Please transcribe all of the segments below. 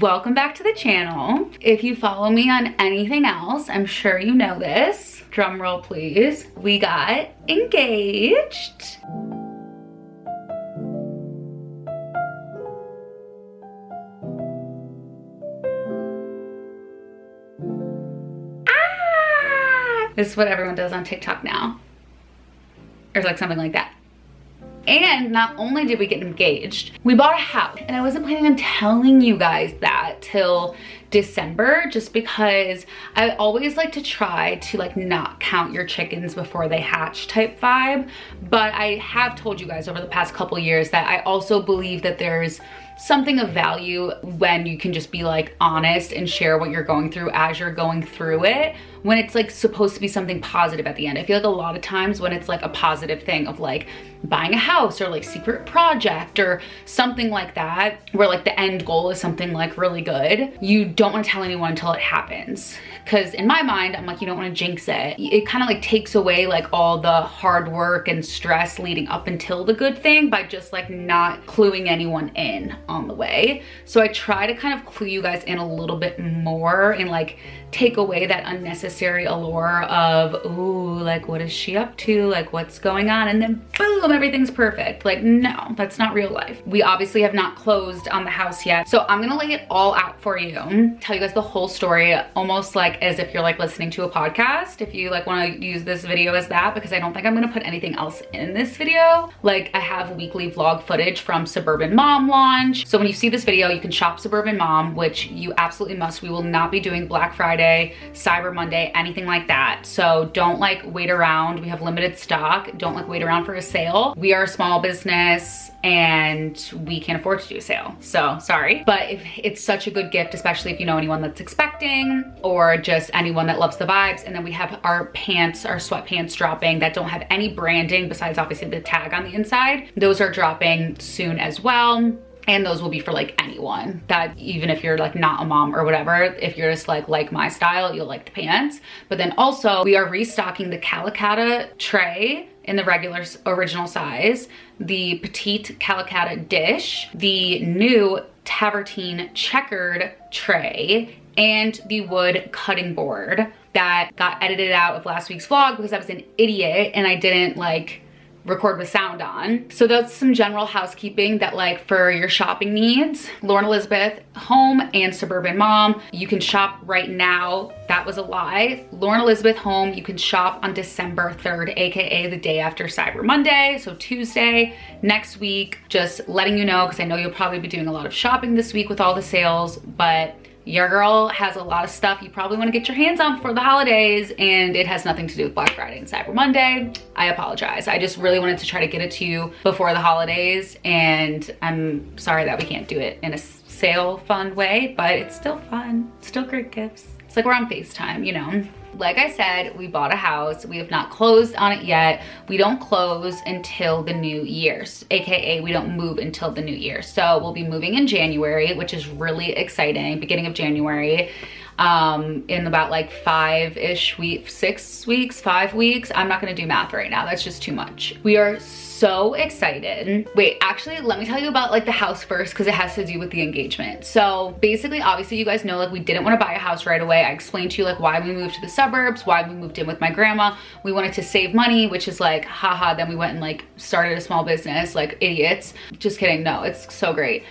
welcome back to the channel. If you follow me on anything else, I'm sure you know this. Drum roll, please. We got engaged. This is what everyone does on TikTok now. Or like something like that. And not only did we get engaged, we bought a house. And I wasn't planning on telling you guys that till December, just because I always like to try to like not count your chickens before they hatch type vibe. But I have told you guys over the past couple years that I also believe that there's something of value when you can just be like honest and share what you're going through as you're going through it, when it's like supposed to be something positive at the end. I feel like a lot of times when it's like a positive thing of like buying a house or like secret project or something like that, where like the end goal is something like really good, you don't want to tell anyone until it happens. Because in my mind, I'm like, you don't want to jinx it. It kind of like takes away like all the hard work and stress leading up until the good thing by just like not cluing anyone in on the way. So I try to kind of clue you guys in a little bit more and like take away that unnecessary allure of, ooh, like what is she up to? Like what's going on? And then boom, everything's perfect. Like no, that's not real life. We obviously have not closed on the house yet. So I'm gonna lay it all out for you. Tell you guys the whole story, almost like as if you're like listening to a podcast, if you like wanna use this video as that, because I don't think I'm gonna put anything else in this video. Like I have weekly vlog footage from Suburban Mom launch. So when you see this video, you can shop Suburban Mom, which you absolutely must. We will not be doing Black Friday, Cyber Monday, anything like that. So don't like wait around. We have limited stock. Don't like wait around for a sale. We are a small business and we can't afford to do a sale. So sorry, but if it's such a good gift, especially if you know anyone that's expecting or just anyone that loves the vibes. And then we have our pants, our sweatpants dropping that don't have any branding besides obviously the tag on the inside. Those are dropping soon as well. And those will be for like anyone, that even if you're like not a mom or whatever, if you're just like my style, you'll like the pants. But then also we are restocking the Calacatta tray in the regular original size, the petite Calacatta dish, the new Tavertine checkered tray, and the wood cutting board that got edited out of last week's vlog because I was an idiot and I didn't like record with sound on. So that's some general housekeeping that like for your shopping needs. Lauren Elizabeth Home and Suburban Mom, you can shop right now. That was a lie. Lauren Elizabeth Home, you can shop on December 3rd, AKA the day after Cyber Monday. So Tuesday, next week. Just letting you know, because I know you'll probably be doing a lot of shopping this week with all the sales, but your girl has a lot of stuff you probably want to get your hands on before the holidays, and it has nothing to do with Black Friday and Cyber Monday. I apologize. I just really wanted to try to get it to you before the holidays, and I'm sorry that we can't do it in a sale fun way, but it's still fun. Still great gifts. It's like we're on FaceTime, you know? Like I said, we bought a house. We have not closed on it yet. We don't close until the new year, AKA we don't move until the new year. So we'll be moving in January, which is really exciting, beginning of January. In about like 5-ish weeks, 6 weeks, 5 weeks. I'm not gonna do math right now. That's just too much. We are so excited. Wait, actually, let me tell you about like the house first because it has to do with the engagement. So basically, obviously you guys know like we didn't want to buy a house right away. I explained to you like why we moved to the suburbs, why we moved in with my grandma. We wanted to save money, which is like, haha, then we went and like started a small business like idiots. Just kidding, no, it's so great.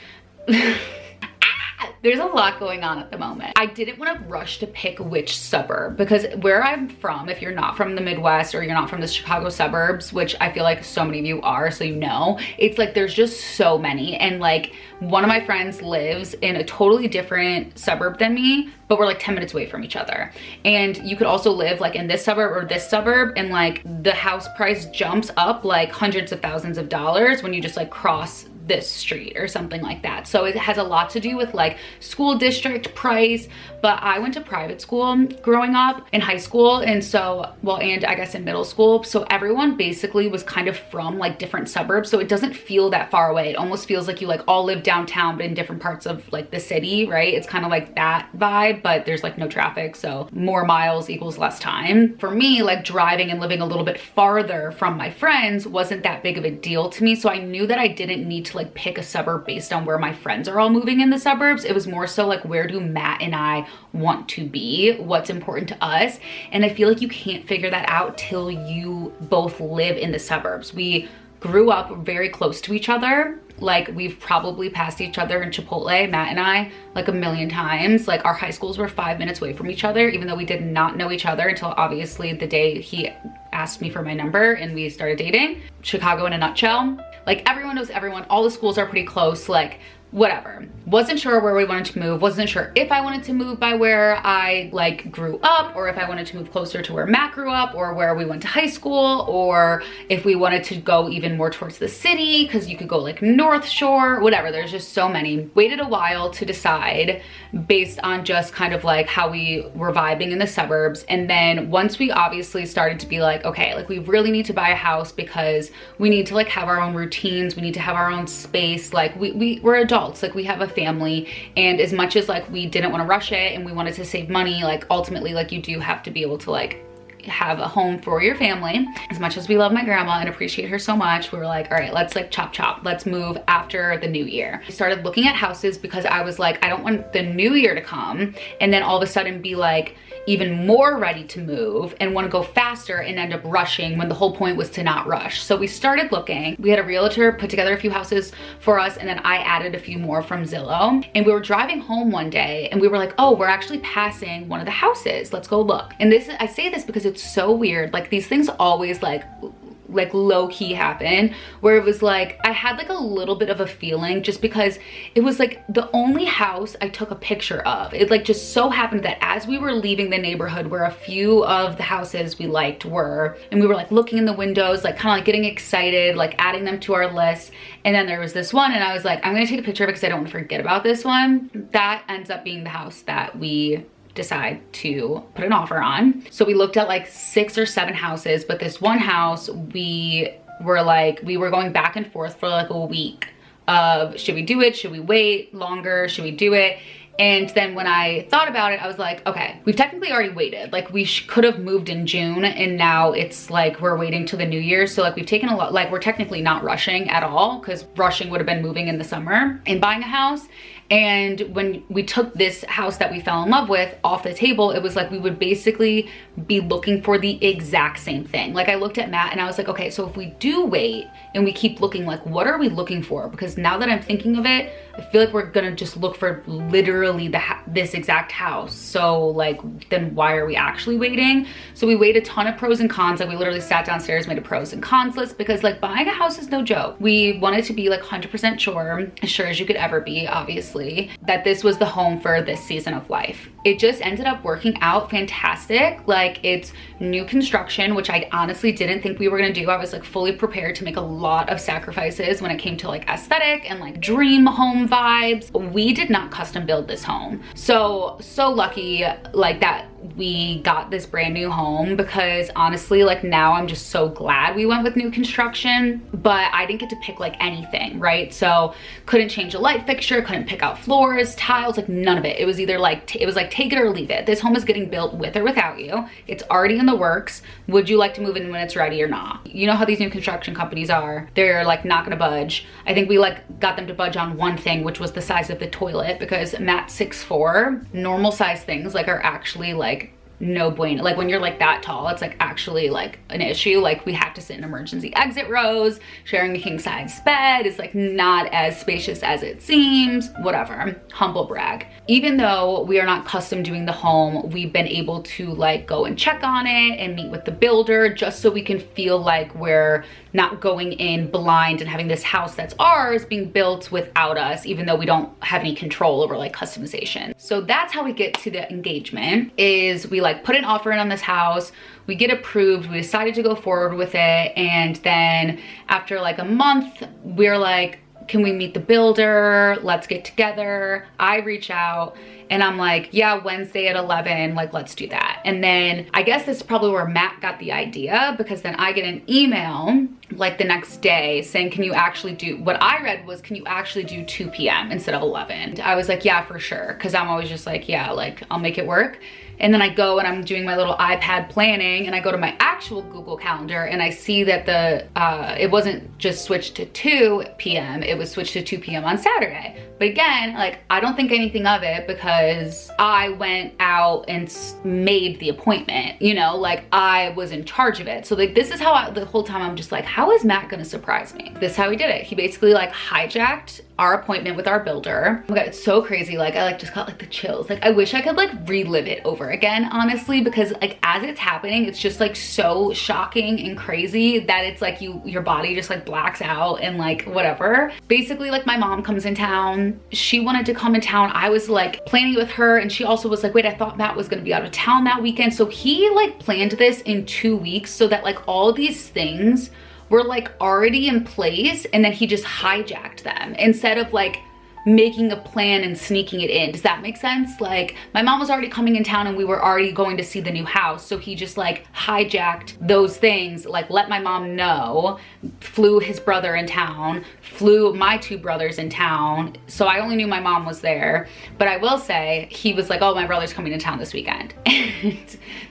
There's a lot going on at the moment. I didn't want to rush to pick which suburb because where I'm from, if you're not from the Midwest or you're not from the Chicago suburbs, which I feel like so many of you are, so you know, it's like there's just so many. And like one of my friends lives in a totally different suburb than me, but we're like 10 minutes away from each other. And you could also live like in this suburb or this suburb, and like the house price jumps up like hundreds of thousands of dollars when you just like cross this street or something like that. So it has a lot to do with like school district price, but I went to private school growing up in high school, and so, well, and I guess in middle school, so everyone basically was kind of from like different suburbs, so it doesn't feel that far away. It almost feels like you like all live downtown but in different parts of like the city, right? It's kind of like that vibe, but there's like no traffic, so more miles equals less time. For me, like driving and living a little bit farther from my friends wasn't that big of a deal to me, so I knew that I didn't need to like pick a suburb based on where my friends are all moving in the suburbs. It was more so like, where do Matt and I want to be? What's important to us? And I feel like you can't figure that out till you both live in the suburbs. We grew up very close to each other. Like, we've probably passed each other in Chipotle, Matt and I, like a million times. Like, our high schools were 5 minutes away from each other, even though we did not know each other until obviously the day he asked me for my number and we started dating. Chicago in a nutshell. Like, everyone knows everyone. All the schools are pretty close. Like, whatever. Wasn't sure where we wanted to move. Wasn't sure if I wanted to move by where I like grew up, or if I wanted to move closer to where Matt grew up, or where we went to high school, or if we wanted to go even more towards the city, because you could go like North Shore, whatever. There's just so many. Waited a while to decide based on just kind of like how we were vibing in the suburbs. And then once we obviously started to be like, okay, like we really need to buy a house because we need to like have our own routines. We need to have our own space. Like we're adults. Like, we have a family, and as much as like we didn't want to rush it and we wanted to save money, like ultimately, like, you do have to be able to like have a home for your family. As much as we love my grandma and appreciate her so much, we were like, all right, let's like chop, let's move after the new year. We started looking at houses because I was like, I don't want the new year to come and then all of a sudden be like even more ready to move and want to go faster and end up rushing when the whole point was to not rush. So we started looking. We had a realtor put together a few houses for us, and then I added a few more from Zillow. And we were driving home one day and we were like, oh, we're actually passing one of the houses. Let's go look. And this, I say this because it's so weird. Like, these things always like low-key happen, where it was like I had like a little bit of a feeling, just because it was like the only house I took a picture of. It like just so happened that as we were leaving the neighborhood where a few of the houses we liked were, and we were like looking in the windows, like kind of like getting excited, like adding them to our list, and then there was this one and I was like, I'm gonna take a picture of it because I don't want to forget about this one. That ends up being the house that we decide to put an offer on. So we looked at like 6 or 7 houses, but this one house we were going back and forth for like a week of, should we do it? Should we wait longer? Should we do it? And then when I thought about it, I was like, okay, we've technically already waited. Like, we could have moved in June, and now it's like we're waiting till the new year. So like we've taken a lot, like we're technically not rushing at all, because rushing would have been moving in the summer and buying a house. And when we took this house that we fell in love with off the table, it was like we would basically be looking for the exact same thing. Like, I looked at Matt and I was like, okay, so if we do wait and we keep looking, like, what are we looking for? Because now that I'm thinking of it, I feel like we're gonna just look for literally this exact house. So like, then why are we actually waiting? So we weighed a ton of pros and cons. Like, we literally sat downstairs, made a pros and cons list, because like buying a house is no joke. We wanted to be like 100% sure, as sure as you could ever be, obviously, that this was the home for this season of life. It just ended up working out fantastic. Like, it's new construction, which I honestly didn't think we were gonna do. I was like fully prepared to make a lot of sacrifices when it came to like aesthetic and like dream home vibes. We did not custom build this home. So lucky like that we got this brand new home, because honestly, like, now I'm just so glad we went with new construction. But I didn't get to pick like anything, right? So couldn't change a light fixture, couldn't pick out floors, tiles, like none of it. It was either like, it was like take it or leave it. This home is getting built with or without you. It's already in the works. Would you like to move in when it's ready or not? You know how these new construction companies are. They're like not gonna budge. I think we like got them to budge on one thing, which was the size of the toilet, because Matt's 6'4". Normal size things like are actually like no bueno. Like, when you're like that tall, it's like actually like an issue. Like, we have to sit in emergency exit rows. Sharing a king size bed is like not as spacious as it seems. Whatever, humble brag. Even though we are not custom doing the home, we've been able to like go and check on it and meet with the builder, just so we can feel like we're not going in blind and having this house that's ours being built without us, even though we don't have any control over like customization. So that's how we get to the engagement, is we like put an offer in on this house, we get approved, we decided to go forward with it, and then after like a month, we're like, can we meet the builder? Let's get together. I reach out and I'm like, yeah, Wednesday at 11, like, let's do that. And then I guess this is probably where Matt got the idea, because then I get an email like the next day saying, can you actually do, what I read was, can you actually do 2 p.m. instead of 11? I was like, yeah, for sure. Cause I'm always just like, yeah, like I'll make it work. And then I go and I'm doing my little iPad planning, and I go to my actual Google Calendar and I see that it wasn't just switched to 2 p.m. It was switched to 2 p.m. on Saturday. But again, like I don't think anything of it because I went out and made the appointment, you know, like I was in charge of it. So like this is how the whole time I'm just like, how is Matt gonna surprise me? This is how he did it. He basically like hijacked our appointment with our builder. Oh my God, it's so crazy. Like I like just got like the chills. Like I wish I could like relive it over again, honestly, because like as it's happening, it's just like so shocking and crazy that it's like your body just like blacks out and like whatever. Basically, like my mom comes in town. She wanted to come in town. I was like planning with her, and she also was like, wait, I thought Matt was gonna be out of town that weekend. So he like planned this in 2 weeks so that like all these things were like already in place, and then he just hijacked them instead of like making a plan and sneaking it in. Does that make sense? Like my mom was already coming in town and we were already going to see the new house. So he just like hijacked those things, like let my mom know, flew his brother in town, flew my 2 brothers in town. So I only knew my mom was there. But I will say he was like, oh, my brother's coming to town this weekend. And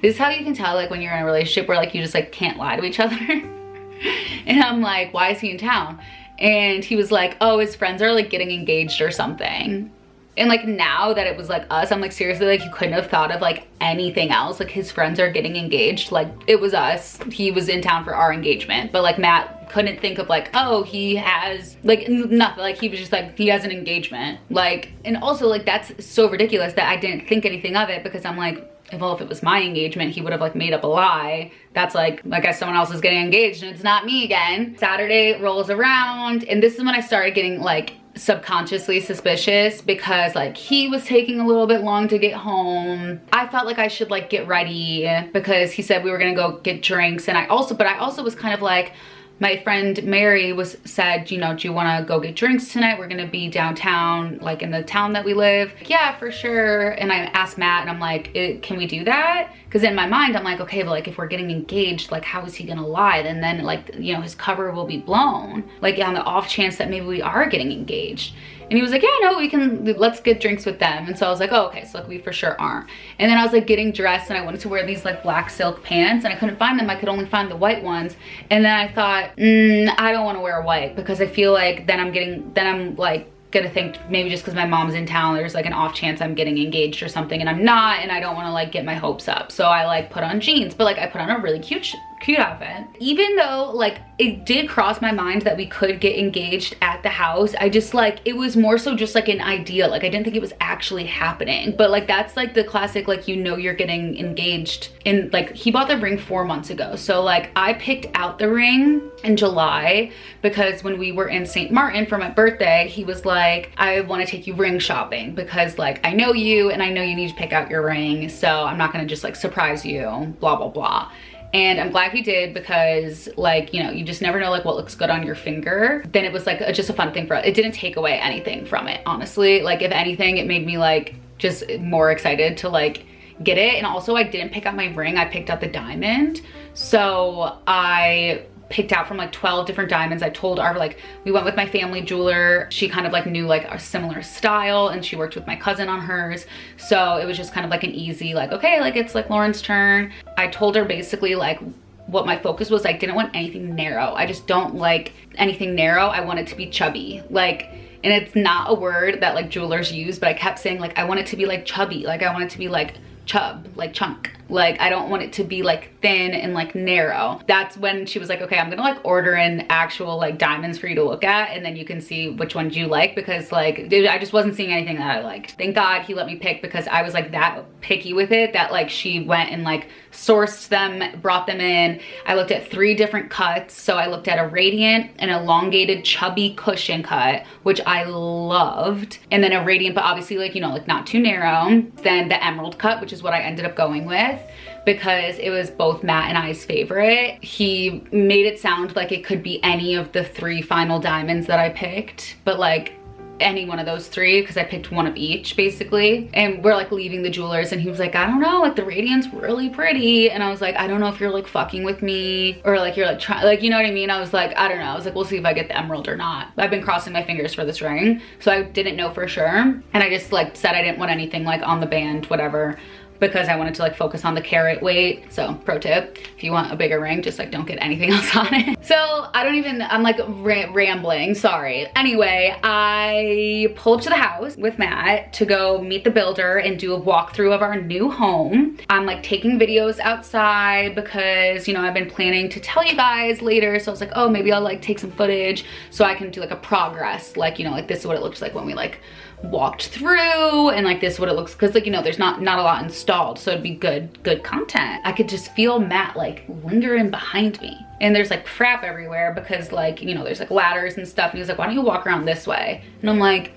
this is how you can tell like when you're in a relationship where like you just like can't lie to each other. And I'm like, why is he in town? And he was like, oh, his friends are like getting engaged or something. And like now that it was like us, I'm like, seriously, like you couldn't have thought of like anything else. Like his friends are getting engaged. Like it was us. He was in town for our engagement. But like Matt couldn't think of like, oh, he has like nothing. Like he was just like, he has an engagement. Like, and also like that's so ridiculous that I didn't think anything of it, because I'm like, well, if it was my engagement, he would have like made up a lie. That's like I guess someone else is getting engaged and it's not me again. Saturday rolls around, and this is when I started getting like subconsciously suspicious, because like he was taking a little bit long to get home. I felt like I should like get ready because he said we were gonna go get drinks, and I also was kind of like, my friend Mary said, you know, do you want to go get drinks tonight? We're going to be downtown, like in the town that we live. Yeah, for sure. And I asked Matt and I'm like, can we do that? Because in my mind, I'm like, okay, but like if we're getting engaged, like how is he going to lie? And then like, you know, his cover will be blown. Like on the off chance that maybe we are getting engaged. And he was like, yeah, no, let's get drinks with them. And so I was like, oh, okay, so like we for sure aren't. And then I was like getting dressed, and I wanted to wear these like black silk pants, and I couldn't find them. I could only find the white ones. And then I thought, I don't want to wear white, because I feel like then I'm like gonna think maybe just because my mom's in town, there's like an off chance I'm getting engaged or something, and I'm not, and I don't want to like get my hopes up. So I like put on jeans, but like I put on a really cute outfit. Even though like it did cross my mind that we could get engaged at the house, I just like, it was more so just like an idea. Like I didn't think it was actually happening. But like that's like the classic, like, you know, you're getting engaged in, like, he bought the ring 4 months ago. So like I picked out the ring in July because when we were in St. Martin for my birthday, he was like, I want to take you ring shopping because like I know you and I know you need to pick out your ring, so I'm not gonna just like surprise you, blah blah blah. And I'm glad he did, because like, you know, you just never know like what looks good on your finger. Then it was like just a fun thing for us. It didn't take away anything from it, honestly. Like if anything, it made me like just more excited to like get it. And also I didn't pick out my ring, I picked out the diamond. So I picked out from like 12 different diamonds. I told our, like, we went with my family jeweler. She kind of like knew like a similar style, and she worked with my cousin on hers. So it was just kind of like an easy, like, okay, like it's like Lauren's turn. I told her basically like what my focus was. I didn't want anything narrow. I just don't like anything narrow. I want it to be chubby. Like, and it's not a word that like jewelers use, but I kept saying like, I want it to be like chubby. Like I want it to be like chub, like chunk. Like I don't want it to be like thin and like narrow. That's when she was like, okay, I'm gonna like order in actual like diamonds for you to look at, and then you can see which ones you like, because like dude, I just wasn't seeing anything that I liked. Thank God he let me pick, because I was like that picky with it that like she went and like sourced them, brought them in. I looked at 3 different cuts. So I looked at a radiant, an elongated chubby cushion cut, which I loved, and then a radiant, but obviously like, you know, like not too narrow. Then the emerald cut, which is what I ended up going with, because it was both Matt and I's favorite. He made it sound like it could be any of the 3 final diamonds that I picked, but like any one of those three because I picked one of each basically. And we're like leaving the jewelers and he was like, I don't know, like the radiant's really pretty. And I was like, I don't know if you're like fucking with me or like you're like trying, like, you know what I mean? I was like, I don't know. I was like, we'll see if I get the emerald or not. I've been crossing my fingers for this ring, so I didn't know for sure. And I just like said I didn't want anything like on the band, whatever, because I wanted to like focus on the carat weight. So pro tip, if you want a bigger ring, just like don't get anything else on it. So I'm like rambling, sorry. Anyway, I pull up to the house with Matt to go meet the builder and do a walkthrough of our new home. I'm like taking videos outside because, you know, I've been planning to tell you guys later. So I was like, oh, maybe I'll like take some footage so I can do like a progress. Like, you know, like this is what it looks like when we like walked through, and like this is what it looks, because like, you know, there's not a lot installed, so it'd be good content. I could just feel Matt like lingering behind me, and there's like crap everywhere because like, you know, there's like ladders and stuff, and he was like, why don't you walk around this way? And I'm like,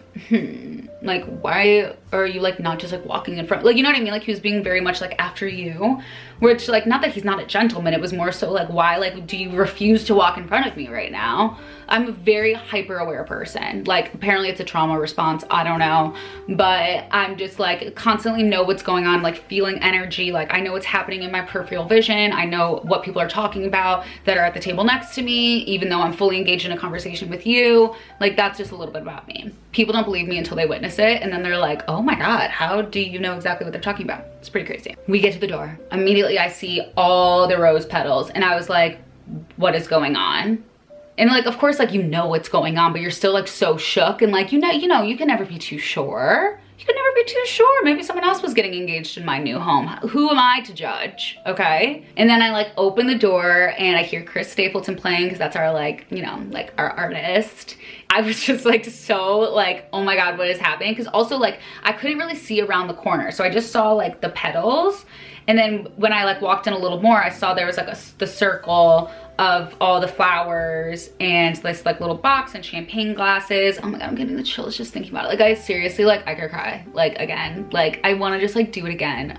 like, why are you like not just like walking in front, like, you know what I mean? Like he was being very much like after you, which like, not that he's not a gentleman, it was more so like, why like do you refuse to walk in front of me right now? I'm a very hyper aware person. Like apparently it's a trauma response, I don't know, but I'm just like constantly know what's going on, like feeling energy, like I know what's happening in my peripheral vision, I know what people are talking about that are at the table next to me, even though I'm fully engaged in a conversation with you. Like that's just a little bit about me. People don't believe me until they witness it, and then they're like, oh my god, how do you know exactly what they're talking about? It's pretty crazy. We get to the door, immediately I see all the rose petals, and I was like, what is going on? And like, of course, like, you know what's going on, but you're still like so shook, and like, you know, you can never be too sure. You can never be too sure. Maybe someone else was getting engaged in my new home. Who am I to judge, okay? And then I like open the door and I hear Chris Stapleton playing, because that's our like, you know, like our artist. I was just like so like, oh my god, what is happening? Because also like I couldn't really see around the corner, so I just saw like the petals. And then when I like walked in a little more, I saw there was like the circle of all the flowers and this like little box and champagne glasses. Oh my god, I'm getting the chills just thinking about it. Like I seriously, like I could cry, like again, like I want to just like do it again.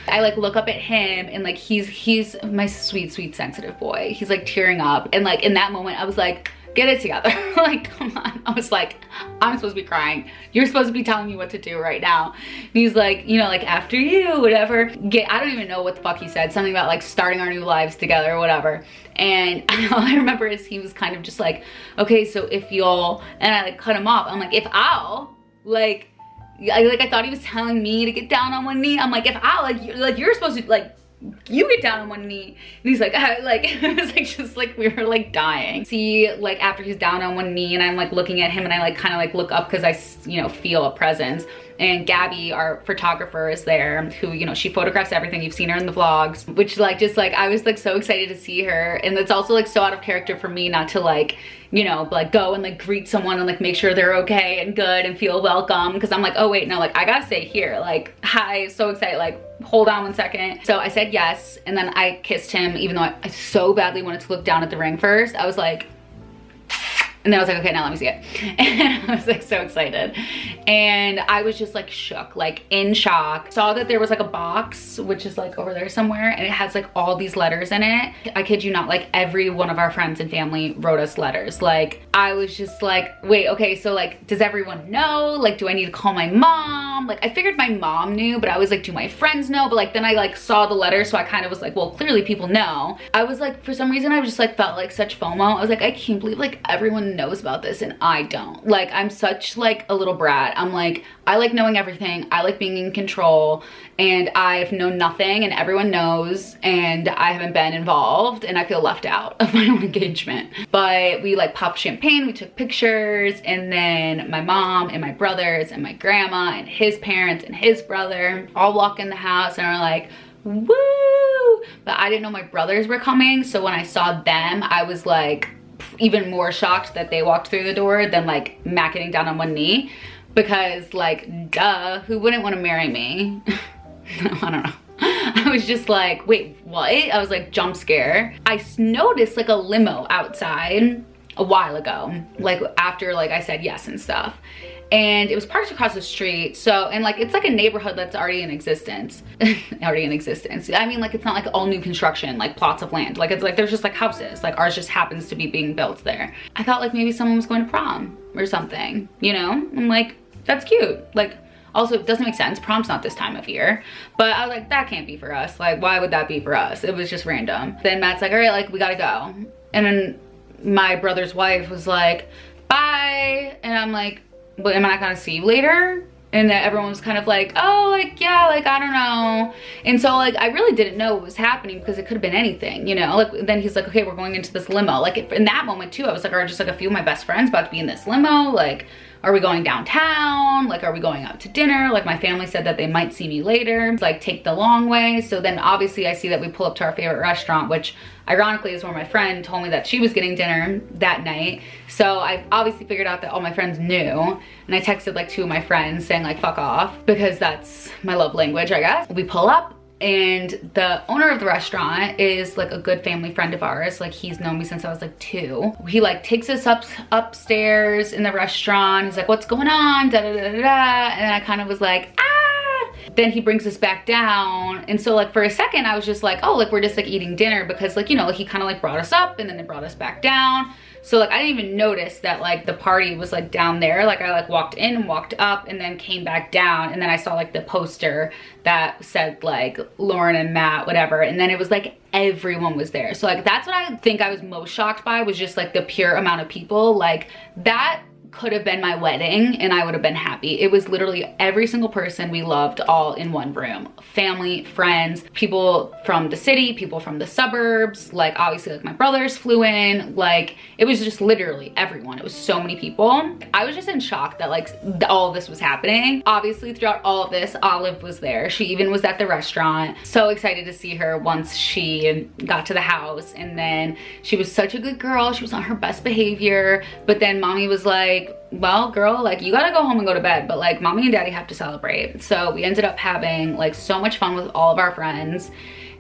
I like look up at him, and like he's my sweet sensitive boy. He's like tearing up, and like in that moment I was like, get it together. Like, come on. I was like, I'm supposed to be crying. You're supposed to be telling me what to do right now. And he's like, you know, like after you, whatever. I don't even know what the fuck he said. Something about like starting our new lives together or whatever. And all I remember is he was kind of just like, okay, so if you'll, and I like cut him off. I'm like, if I'll, like I thought he was telling me to get down on one knee. I'm like, if I'll, like you're supposed to, like, you get down on one knee. And he's like, like, it was like, just like, we were like dying. See, like after he's down on one knee and I'm like looking at him, and I like kind of like look up because I, you know, feel a presence. And Gabby, our photographer, is there, who, you know, she photographs everything. You've seen her in the vlogs, which like, just like, I was like so excited to see her. And it's also like so out of character for me not to like, you know, like go and like greet someone and like make sure they're okay and good and feel welcome. Cause I'm like, oh wait, no, like I gotta stay here. Like, hi, so excited, like hold on 1 second. So I said yes. And then I kissed him, even though I so badly wanted to look down at the ring first. I was like, and then I was like, okay, now let me see it. And I was like so excited. And I was just like shook, like in shock. Saw that there was like a box, which is like over there somewhere, and it has like all these letters in it. I kid you not, like every one of our friends and family wrote us letters. Like I was just like, wait, okay, so like, does everyone know? Like, do I need to call my mom? Like I figured my mom knew, but I was like, do my friends know? But like, then I like saw the letter, so I kind of was like, well, clearly people know. I was like, for some reason, I just like felt like such FOMO. I was like, I can't believe like everyone knows about this and I don't. Like I'm such like a little brat. I'm like, I like knowing everything. I like being in control, and I've known nothing and everyone knows, and I haven't been involved, and I feel left out of my own engagement. But we like popped champagne, we took pictures, and then my mom and my brothers and my grandma and his parents and his brother all walk in the house and are like, woo! But I didn't know my brothers were coming, so when I saw them, I was like even more shocked that they walked through the door than like Matt getting down on one knee, because like, duh, who wouldn't want to marry me? I don't know. I was just like, wait, what? I was like, jump scare. I noticed like a limo outside a while ago, like after like I said yes and stuff. and it was parked across the street. So, and like, it's like a neighborhood that's already in existence. Already in existence. I mean, like, it's not like all new construction, like plots of land. Like, it's like, there's just like houses. Like, ours just happens to be being built there. I thought like maybe someone was going to prom or something, you know? I'm like, that's cute. Like, also, it doesn't make sense. Prom's not this time of year. But I was like, that can't be for us. Like, why would that be for us? It was just random. Then Matt's like, all right, like, we gotta go. And then my brother's wife was like, bye. And I'm like, but am I not gonna see you later? And then everyone was kind of like, oh, like, yeah, like, I don't know. And so, like, I really didn't know what was happening because it could have been anything, you know? Like, then he's like, okay, we're going into this limo. Like, in that moment, too, I was like, are just, like, a few of my best friends about to be in this limo? Like, are we going downtown? Like, are we going out to dinner? Like, my family said that they might see me later. It's like, take the long way. So then, obviously, I see that we pull up to our favorite restaurant, which, ironically, is where my friend told me that she was getting dinner that night. So I obviously figured out that all my friends knew. And I texted like 2 of my friends saying like, fuck off, because that's my love language, I guess. We pull up and the owner of the restaurant is like a good family friend of ours. Like, he's known me since I was like 2. He like takes us upstairs in the restaurant. He's like, what's going on? Da da da da da. And then I kind of was like, ah. Then he brings us back down. And so like for a second I was just like, oh, like we're just like eating dinner, because like, you know, like he kind of like brought us up and then it brought us back down. So like I didn't even notice that like the party was like down there. Like I like walked in and walked up and then came back down, and then I saw like the poster that said like Lauren and Matt, whatever. And then it was like everyone was there. So like that's what I think I was most shocked by, was just like the pure amount of people. Like that could have been my wedding and I would have been happy. It was literally every single person we loved all in one room. Family, friends, people from the city, people from the suburbs, like obviously like my brothers flew in. Like it was just literally everyone. It was so many people. I was just in shock that like all of this was happening. Obviously throughout all of this, Olive was there. She even was at the restaurant. So excited to see her once she got to the house. And then she was such a good girl. She was on her best behavior. But then mommy was like, well, girl, like you gotta go home and go to bed, but like mommy and daddy have to celebrate. So we ended up having like so much fun with all of our friends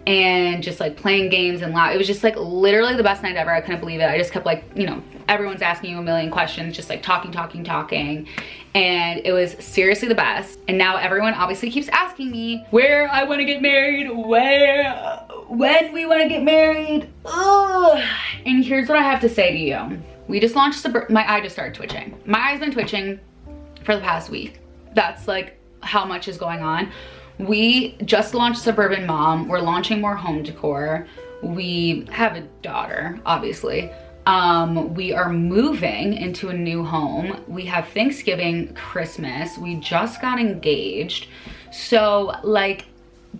and just like playing games and laugh. It was just like literally the best night ever. I couldn't believe it. I just kept like, you know, everyone's asking you a million questions, just like talking. And it was seriously the best. And now everyone obviously keeps asking me where I want to get married, when we want to get married. Ugh. And here's what I have to say to you. We just launched, my eye just started twitching. My eye's been twitching for the past week. That's like how much is going on. We just launched Suburban Mom. We're launching more home decor. We have a daughter, obviously. We are moving into a new home. We have Thanksgiving, Christmas. We just got engaged. So like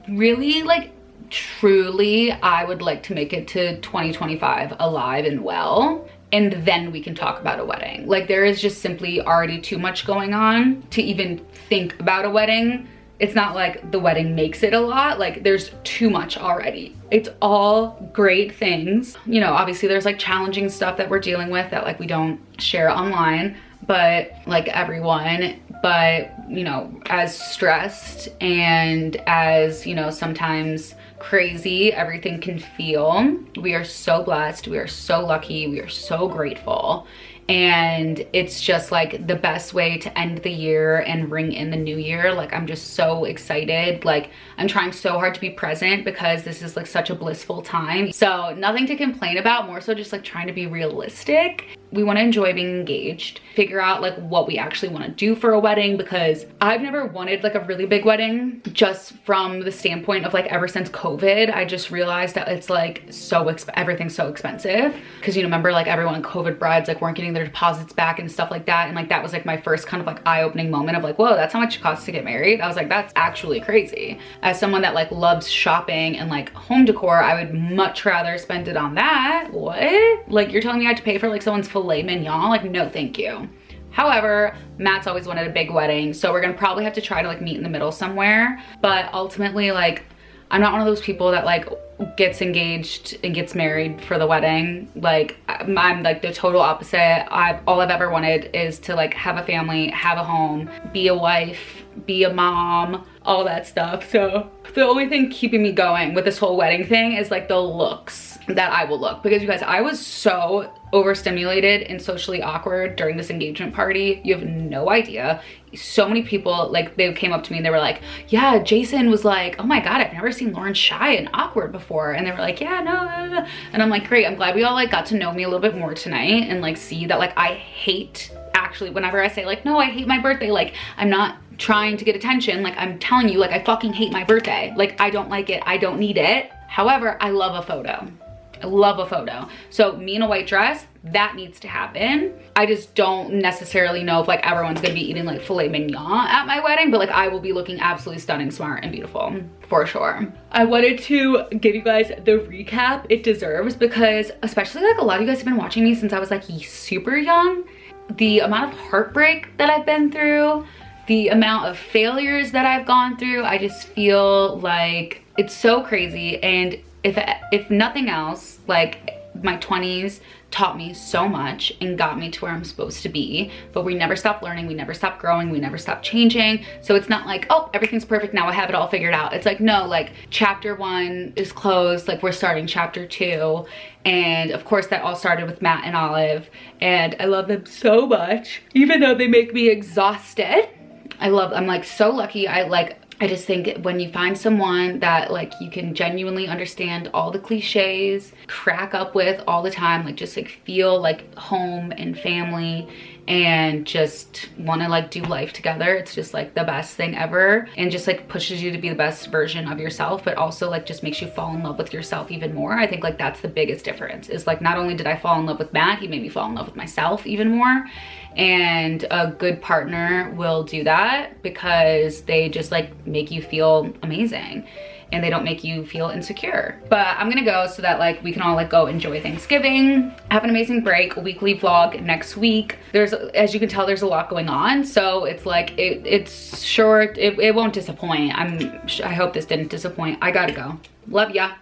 really like truly, I would like to make it to 2025 alive and well. And then we can talk about a wedding. Like there is just simply already too much going on to even think about a wedding. It's not like the wedding makes it a lot, like there's too much already. It's all great things. You know, obviously there's like challenging stuff that we're dealing with that like we don't share online, but like everyone, but you know, as stressed and as, you know, sometimes crazy everything can feel, we are so blessed, we are so lucky, we are so grateful. And it's just like the best way to end the year and ring in the new year. Like I'm just so excited. Like I'm trying so hard to be present because this is like such a blissful time. So nothing to complain about, more so just like trying to be realistic. We want to enjoy being engaged, figure out like what we actually want to do for a wedding, because I've never wanted like a really big wedding, just from the standpoint of like ever since COVID, I just realized that it's like so everything's so expensive. Because you know, remember like everyone COVID brides like weren't getting their deposits back and stuff like that. And like that was like my first kind of like eye-opening moment of like, whoa, that's how much it costs to get married. I was like, that's actually crazy. As someone that like loves shopping and like home decor, I would much rather spend it on that. What? Like you're telling me I have to pay for like someone's filet mignon? Like no thank you. However, Matt's always wanted a big wedding, so we're gonna probably have to try to like meet in the middle somewhere. But ultimately, like I'm not one of those people that like gets engaged and gets married for the wedding. Like I'm like the total opposite. All I've ever wanted is to like have a family, have a home, be a wife, be a mom, all that stuff. So the only thing keeping me going with this whole wedding thing is like the looks that I will look, because you guys, I was so overstimulated and socially awkward during this engagement party. You have no idea. So many people, like, they came up to me and they were like, yeah, Jason was like, oh my God, I've never seen Lauren shy and awkward before. And they were like, yeah, no. And I'm like, great, I'm glad we all like got to know me a little bit more tonight and like see that like I hate, actually, whenever I say like, no, I hate my birthday, like I'm not trying to get attention. Like I'm telling you, like I fucking hate my birthday. Like I don't like it, I don't need it. However, I love a photo. I love a photo. So me in a white dress, that needs to happen. I just don't necessarily know if like everyone's gonna be eating like filet mignon at my wedding, but like I will be looking absolutely stunning, smart, and beautiful for sure. I wanted to give you guys the recap it deserves, because especially like a lot of you guys have been watching me since I was like super young. The amount of heartbreak that I've been through, the amount of failures that I've gone through, I just feel like it's so crazy. And if nothing else, like my 20s taught me so much and got me to where I'm supposed to be, but we never stopped learning, we never stopped growing, we never stopped changing. So it's not like, oh, everything's perfect now, I have it all figured out. It's like, no, like chapter 1 is closed, like we're starting chapter 2. And of course that all started with Matt and Olive, and I love them so much, even though they make me exhausted. I'm like so lucky. I just think when you find someone that like you can genuinely understand all the cliches, crack up with all the time, like just like feel like home and family, and just want to like do life together, it's just like the best thing ever, and just like pushes you to be the best version of yourself, but also like just makes you fall in love with yourself even more. I think like that's the biggest difference, is like not only did I fall in love with Matt, he made me fall in love with myself even more. And a good partner will do that because they just like make you feel amazing and they don't make you feel insecure. But I'm gonna go so that like we can all like go enjoy Thanksgiving, have an amazing break, a weekly vlog next week. There's, as you can tell, there's a lot going on, so it's like it's short, it won't disappoint. I hope this didn't disappoint. I gotta go. Love ya.